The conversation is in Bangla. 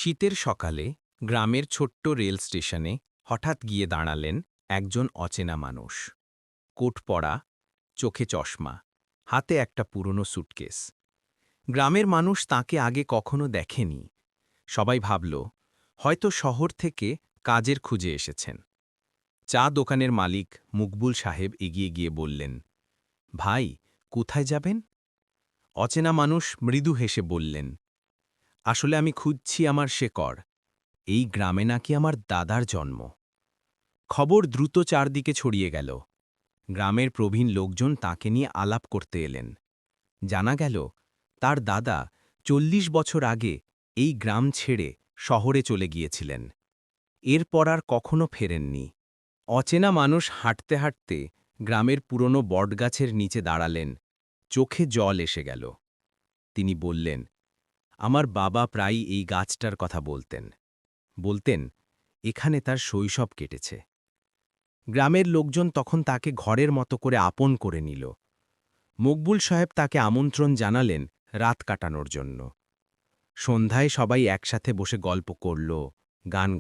শীতের সকালে গ্রামের ছোট্ট রেল স্টেশনে হঠাৎ গিয়ে দাঁড়ালেন একজন অচেনা মানুষ। কোট পরা, চোখে চশমা, হাতে একটা পুরনো সুটকেস। গ্রামের মানুষ তাকে আগে কখনো দেখেনি। সবাই ভাবল, হয়তো শহর থেকে কাজের খুঁজে এসেছেন। চা দোকানের মালিক মুকবুল সাহেব এগিয়ে গিয়ে বললেন, ভাই, কোথায় যাবেন? অচেনা মানুষ মৃদু হেসে বললেন, আসলে আমি খুঁজছি আমার শেকড়। এই গ্রামে নাকি আমার দাদার জন্ম। খবর দ্রুত চারদিকে ছড়িয়ে গেল। গ্রামের প্রবীণ লোকজন তাকে নিয়ে আলাপ করতে এলেন। জানা গেল, তার দাদা ৪০ বছর আগে এই গ্রাম ছেড়ে শহরে চলে গিয়েছিলেন। এরপর আর কখনো ফেরেননি। অচেনা মানুষ হাঁটতে হাঁটতে গ্রামের পুরনো বটগাছের নিচে দাঁড়ালেন। চোখে জল এসে গেল। তিনি বললেন, আমার বাবা প্রায়ই এই গাছটার কথা বলতেন এখানে তার শৈশব কেটেছে। গ্রামের লোকজন তখন তাকে ঘরের মতো করে আপন করে নিল। মকবুল সাহেব তাকে আমন্ত্রণ জানালেন রাত কাটানোর জন্য। সন্ধ্যায় সবাই একসাথে বসে গল্প করল, গান গাইল।